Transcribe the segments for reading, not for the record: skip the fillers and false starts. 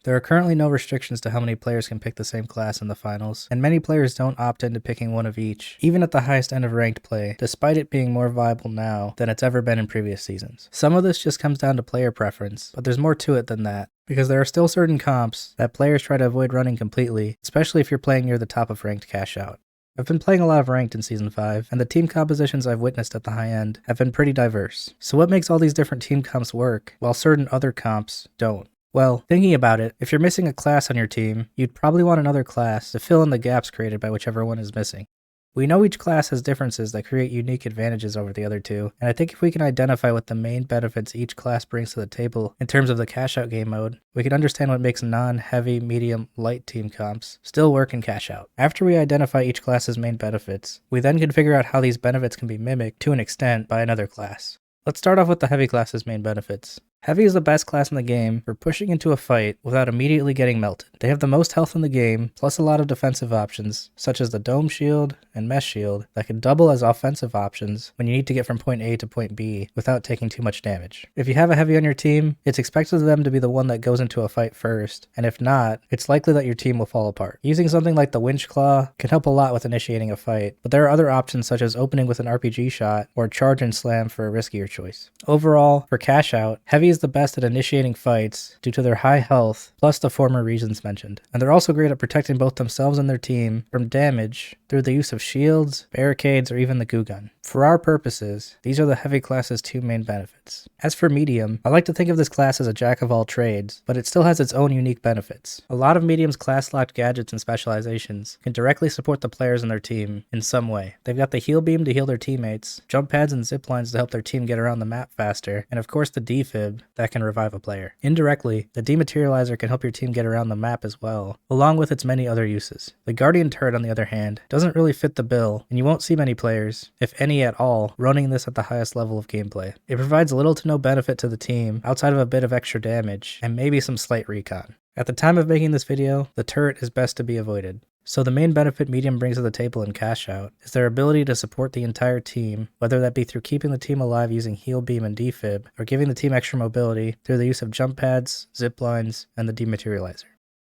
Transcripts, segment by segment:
There are currently no restrictions to how many players can pick the same class in the finals, and many players don't opt into picking one of each, even at the highest end of ranked play, despite it being more viable now than it's ever been in previous seasons. Some of this just comes down to player preference, but there's more to it than that, because there are still certain comps that players try to avoid running completely, especially if you're playing near the top of ranked cash out. I've been playing a lot of ranked in Season 5, and the team compositions I've witnessed at the high end have been pretty diverse. So what makes all these different team comps work, while certain other comps don't? Well, thinking about it, if you're missing a class on your team, you'd probably want another class to fill in the gaps created by whichever one is missing. We know each class has differences that create unique advantages over the other two, and I think if we can identify what the main benefits each class brings to the table in terms of the cash out game mode, we can understand what makes non-heavy, medium, light team comps still work in cash out. After we identify each class's main benefits, we then can figure out how these benefits can be mimicked to an extent by another class. Let's start off with the heavy class's main benefits. Heavy is the best class in the game for pushing into a fight without immediately getting melted. They have the most health in the game, plus a lot of defensive options, such as the Dome Shield and Mesh Shield, that can double as offensive options when you need to get from point A to point B without taking too much damage. If you have a heavy on your team, it's expected of them to be the one that goes into a fight first, and if not, it's likely that your team will fall apart. Using something like the Winch Claw can help a lot with initiating a fight, but there are other options such as opening with an RPG shot or charge and slam for a riskier choice. Overall, for cash out, Heavy is the best at initiating fights due to their high health, plus the former reasons mentioned. And they're also great at protecting both themselves and their team from damage through the use of shields, barricades, or even the goo gun. For our purposes, these are the Heavy class's two main benefits. As for Medium, I like to think of this class as a jack of all trades, but it still has its own unique benefits. A lot of Medium's class-locked gadgets and specializations can directly support the players and their team in some way. They've got the heal beam to heal their teammates, jump pads and zip lines to help their team get around the map faster, and of course the defib that can revive a player. Indirectly, the dematerializer can help your team get around the map as well, along with its many other uses. The Guardian turret, on the other hand, doesn't really fit the bill, and you won't see many players, if any at all, running this at the highest level of gameplay. It provides little to no benefit to the team outside of a bit of extra damage, and maybe some slight recon. At the time of making this video, the turret is best to be avoided. So the main benefit Medium brings to the table in cash out is their ability to support the entire team, whether that be through keeping the team alive using heal beam and defib, or giving the team extra mobility through the use of jump pads, zip lines, and the dematerializer.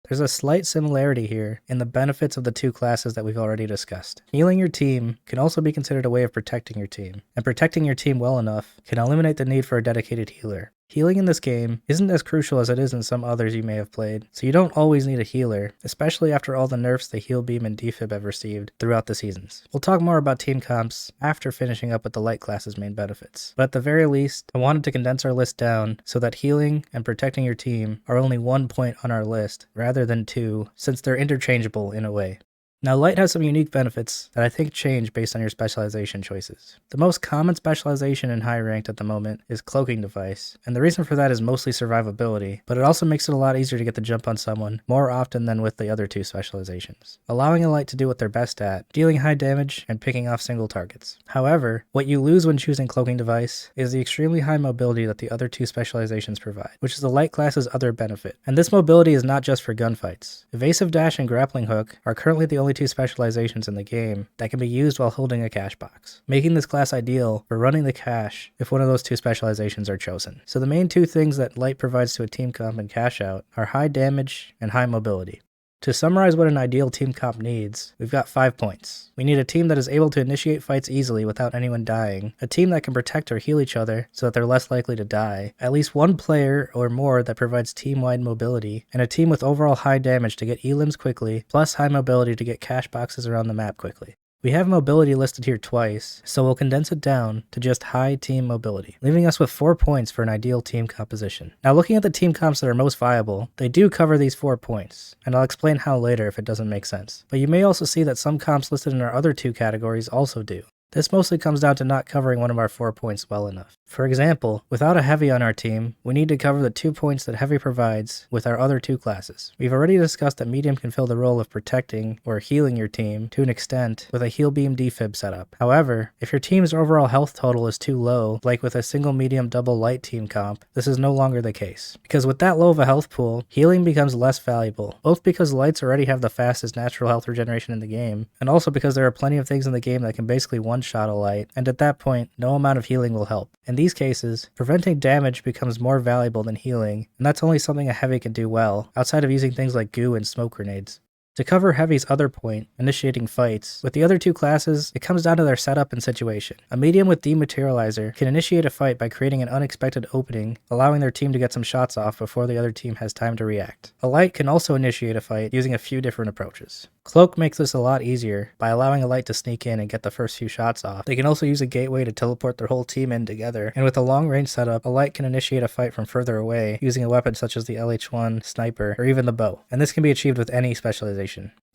There's a slight similarity here in the benefits of the two classes that we've already discussed. Healing your team can also be considered a way of protecting your team, and protecting your team well enough can eliminate the need for a dedicated healer. Healing in this game isn't as crucial as it is in some others you may have played, so you don't always need a healer, especially after all the nerfs the heal beam and defib have received throughout the seasons. We'll talk more about team comps after finishing up with the light class's main benefits, but at the very least, I wanted to condense our list down so that healing and protecting your team are only 1 point on our list rather than 2, since they're interchangeable in a way. Now, Light has some unique benefits that I think change based on your specialization choices. The most common specialization in high ranked at the moment is Cloaking Device, and the reason for that is mostly survivability, but it also makes it a lot easier to get the jump on someone more often than with the other two specializations, allowing a Light to do what they're best at, dealing high damage and picking off single targets. However, what you lose when choosing Cloaking Device is the extremely high mobility that the other two specializations provide, which is the Light class's other benefit. And this mobility is not just for gunfights. Evasive Dash and Grappling Hook are currently the only two specializations in the game that can be used while holding a cash box, making this class ideal for running the cash if one of those two specializations are chosen. So the main two things that Light provides to a team comp and cash out are high damage and high mobility. To summarize what an ideal team comp needs, we've got 5 points. We need a team that is able to initiate fights easily without anyone dying, a team that can protect or heal each other so that they're less likely to die, at least one player or more that provides team-wide mobility, and a team with overall high damage to get elims quickly, plus high mobility to get cash boxes around the map quickly. We have mobility listed here twice, so we'll condense it down to just high team mobility, leaving us with 4 points for an ideal team composition. Now, looking at the team comps that are most viable, they do cover these 4 points, and I'll explain how later if it doesn't make sense. But you may also see that some comps listed in our other two categories also do. This mostly comes down to not covering one of our 4 points well enough. For example, without a Heavy on our team, we need to cover the 2 points that Heavy provides with our other two classes. We've already discussed that Medium can fill the role of protecting or healing your team to an extent with a heal beam defib setup. However, if your team's overall health total is too low, like with a single medium double light team comp, this is no longer the case. Because with that low of a health pool, healing becomes less valuable, both because lights already have the fastest natural health regeneration in the game, and also because there are plenty of things in the game that can basically one-shot a light, and at that point, no amount of healing will help. In these cases, preventing damage becomes more valuable than healing, and that's only something a heavy can do well, outside of using things like goo and smoke grenades. To cover Heavy's other point, initiating fights, with the other two classes, it comes down to their setup and situation. A medium with Dematerializer can initiate a fight by creating an unexpected opening, allowing their team to get some shots off before the other team has time to react. A light can also initiate a fight using a few different approaches. Cloak makes this a lot easier by allowing a light to sneak in and get the first few shots off. They can also use a gateway to teleport their whole team in together, and with a long range setup, a light can initiate a fight from further away using a weapon such as the LH1, sniper, or even the bow, and this can be achieved with any specialization.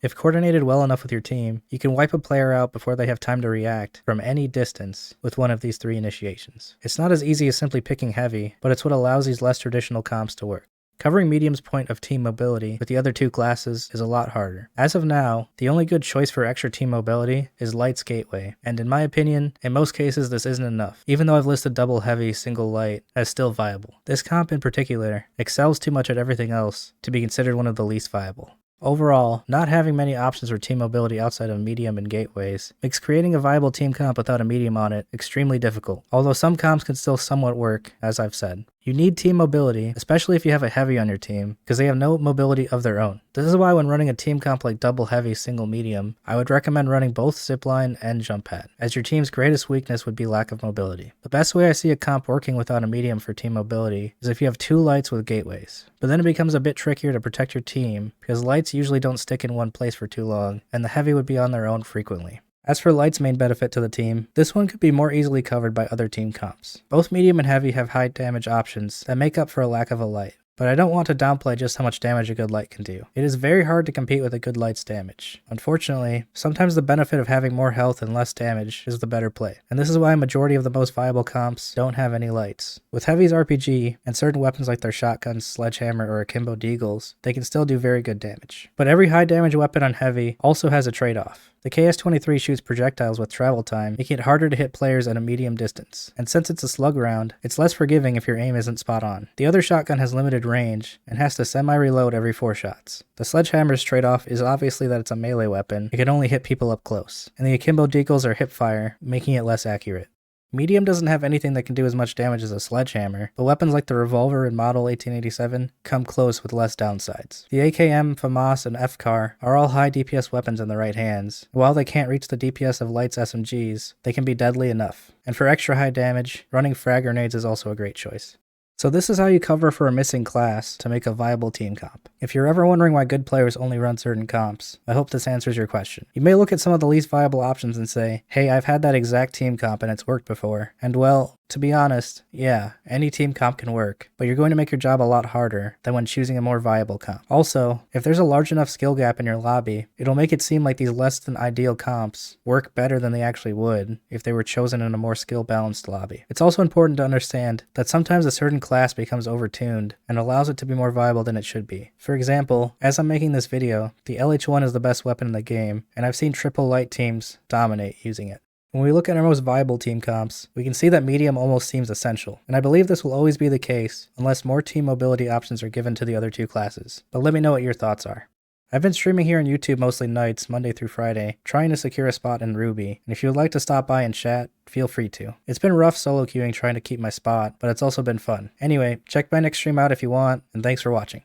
If coordinated well enough with your team, you can wipe a player out before they have time to react from any distance with one of these 3 initiations. It's not as easy as simply picking Heavy, but it's what allows these less traditional comps to work. Covering Medium's point of team mobility with the other 2 classes is a lot harder. As of now, the only good choice for extra team mobility is Light's Gateway, and in my opinion, in most cases this isn't enough, even though I've listed double heavy, single light as still viable. This comp in particular excels too much at everything else to be considered one of the least viable. Overall, not having many options for team mobility outside of medium and gateways makes creating a viable team comp without a medium on it extremely difficult, although some comps can still somewhat work, as I've said. You need team mobility, especially if you have a heavy on your team, because they have no mobility of their own. This is why when running a team comp like double heavy, single medium, I would recommend running both zipline and jump pad, as your team's greatest weakness would be lack of mobility. The best way I see a comp working without a medium for team mobility is if you have 2 lights with gateways. But then it becomes a bit trickier to protect your team, because lights usually don't stick in one place for too long, and the heavy would be on their own frequently. As for Light's main benefit to the team, this one could be more easily covered by other team comps. Both medium and heavy have high damage options that make up for a lack of a light, but I don't want to downplay just how much damage a good light can do. It is very hard to compete with a good light's damage. Unfortunately, sometimes the benefit of having more health and less damage is the better play, and this is why a majority of the most viable comps don't have any lights. With Heavy's RPG, and certain weapons like their shotguns, sledgehammer, or akimbo deagles, they can still do very good damage. But every high damage weapon on Heavy also has a trade-off. The KS-23 shoots projectiles with travel time, making it harder to hit players at a medium distance, and since it's a slug round, it's less forgiving if your aim isn't spot on. The other shotgun has limited range, and has to semi-reload every 4 shots. The sledgehammer's trade-off is obviously that it's a melee weapon, it can only hit people up close, and the akimbo deagles are hipfire, making it less accurate. Medium doesn't have anything that can do as much damage as a sledgehammer, but weapons like the revolver and Model 1887 come close with less downsides. The AKM, FAMAS, and FCAR are all high DPS weapons in the right hands. While they can't reach the DPS of Light's SMGs, they can be deadly enough. And for extra high damage, running frag grenades is also a great choice. So this is how you cover for a missing class to make a viable team comp. If you're ever wondering why good players only run certain comps, I hope this answers your question. You may look at some of the least viable options and say, hey, I've had that exact team comp and it's worked before. And well, to be honest, yeah, any team comp can work, but you're going to make your job a lot harder than when choosing a more viable comp. Also, if there's a large enough skill gap in your lobby, it'll make it seem like these less than ideal comps work better than they actually would if they were chosen in a more skill balanced lobby. It's also important to understand that sometimes a certain class becomes overtuned and allows it to be more viable than it should be. For example, as I'm making this video, the LH1 is the best weapon in the game, and I've seen triple light teams dominate using it. When we look at our most viable team comps, we can see that medium almost seems essential, and I believe this will always be the case unless more team mobility options are given to the other 2 classes, but let me know what your thoughts are. I've been streaming here on YouTube mostly nights, Monday through Friday, trying to secure a spot in Ruby, and if you would like to stop by and chat, feel free to. It's been rough solo queuing trying to keep my spot, but it's also been fun. Anyway, check my next stream out if you want, and thanks for watching.